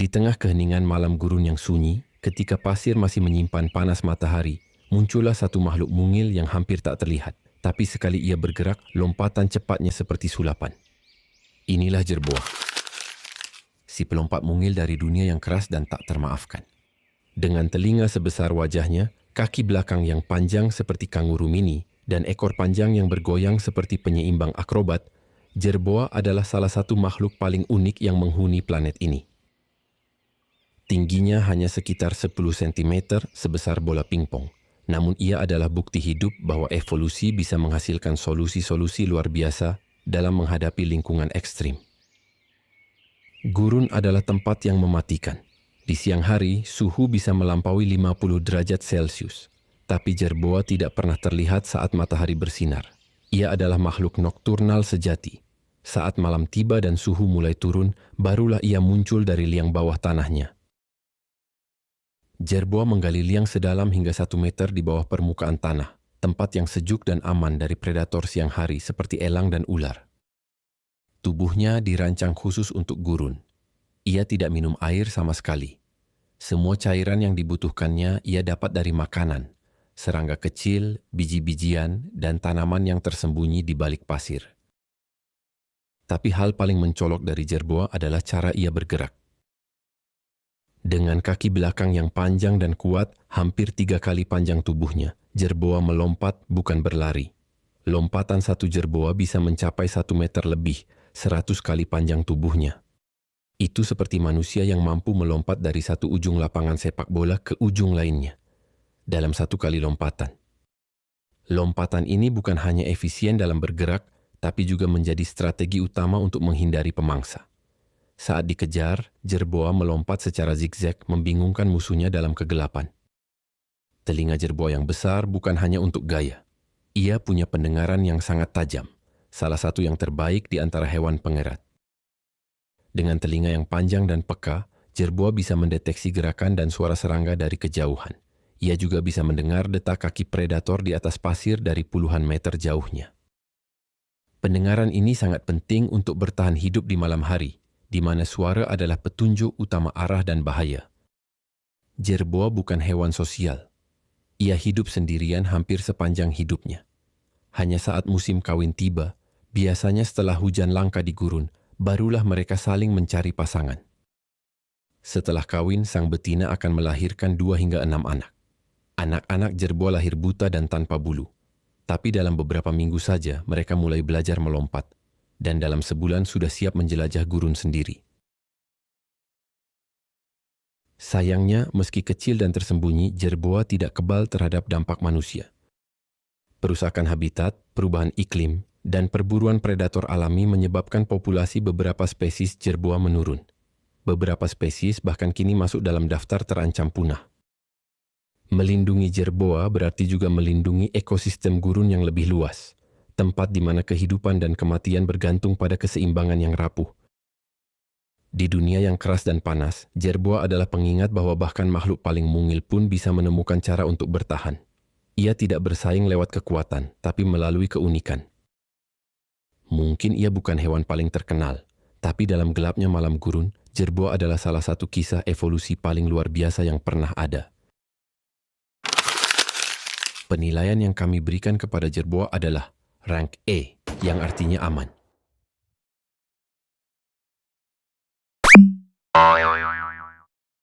Di tengah keheningan malam gurun yang sunyi, ketika pasir masih menyimpan panas matahari, muncullah satu makhluk mungil yang hampir tak terlihat. Tapi sekali ia bergerak, lompatan cepatnya seperti sulapan. Inilah jerboa. Si pelompat mungil dari dunia yang keras dan tak termaafkan. Dengan telinga sebesar wajahnya, kaki belakang yang panjang seperti kanguru mini, dan ekor panjang yang bergoyang seperti penyeimbang akrobat, jerboa adalah salah satu makhluk paling unik yang menghuni planet ini. Tingginya hanya sekitar 10 cm sebesar bola pingpong. Namun ia adalah bukti hidup bahwa evolusi bisa menghasilkan solusi-solusi luar biasa dalam menghadapi lingkungan ekstrim. Gurun adalah tempat yang mematikan. Di siang hari, suhu bisa melampaui 50 derajat Celcius. Tapi jerboa tidak pernah terlihat saat matahari bersinar. Ia adalah makhluk nokturnal sejati. Saat malam tiba dan suhu mulai turun, barulah ia muncul dari liang bawah tanahnya. Jerboa menggali liang sedalam hingga 1 meter di bawah permukaan tanah, tempat yang sejuk dan aman dari predator siang hari seperti elang dan ular. Tubuhnya dirancang khusus untuk gurun. Ia tidak minum air sama sekali. Semua cairan yang dibutuhkannya ia dapat dari makanan, serangga kecil, biji-bijian, dan tanaman yang tersembunyi di balik pasir. Tapi hal paling mencolok dari jerboa adalah cara ia bergerak. Dengan kaki belakang yang panjang dan kuat, hampir 3 kali panjang tubuhnya, jerboa melompat bukan berlari. Lompatan satu jerboa bisa mencapai 1 meter lebih, 100 kali panjang tubuhnya. Itu seperti manusia yang mampu melompat dari satu ujung lapangan sepak bola ke ujung lainnya, dalam 1 kali lompatan. Lompatan ini bukan hanya efisien dalam bergerak, tapi juga menjadi strategi utama untuk menghindari pemangsa. Saat dikejar, jerboa melompat secara zigzag membingungkan musuhnya dalam kegelapan. Telinga jerboa yang besar bukan hanya untuk gaya. Ia punya pendengaran yang sangat tajam, salah satu yang terbaik di antara hewan pengerat. Dengan telinga yang panjang dan peka, jerboa bisa mendeteksi gerakan dan suara serangga dari kejauhan. Ia juga bisa mendengar detak kaki predator di atas pasir dari puluhan meter jauhnya. Pendengaran ini sangat penting untuk bertahan hidup di malam hari, di mana suara adalah petunjuk utama arah dan bahaya. Jerboa bukan hewan sosial. Ia hidup sendirian hampir sepanjang hidupnya. Hanya saat musim kawin tiba, biasanya setelah hujan langka di gurun, barulah mereka saling mencari pasangan. Setelah kawin, sang betina akan melahirkan 2 hingga 6 anak. Anak-anak jerboa lahir buta dan tanpa bulu. Tapi dalam beberapa minggu saja, mereka mulai belajar melompat. Dan dalam sebulan sudah siap menjelajah gurun sendiri. Sayangnya, meski kecil dan tersembunyi, jerboa tidak kebal terhadap dampak manusia. Perusakan habitat, perubahan iklim, dan perburuan predator alami menyebabkan populasi beberapa spesies jerboa menurun. Beberapa spesies bahkan kini masuk dalam daftar terancam punah. Melindungi jerboa berarti juga melindungi ekosistem gurun yang lebih luas. Tempat di mana kehidupan dan kematian bergantung pada keseimbangan yang rapuh. Di dunia yang keras dan panas, jerboa adalah pengingat bahwa bahkan makhluk paling mungil pun bisa menemukan cara untuk bertahan. Ia tidak bersaing lewat kekuatan, tapi melalui keunikan. Mungkin ia bukan hewan paling terkenal, tapi dalam gelapnya malam gurun, jerboa adalah salah satu kisah evolusi paling luar biasa yang pernah ada. Penilaian yang kami berikan kepada jerboa adalah rank A, yang artinya aman.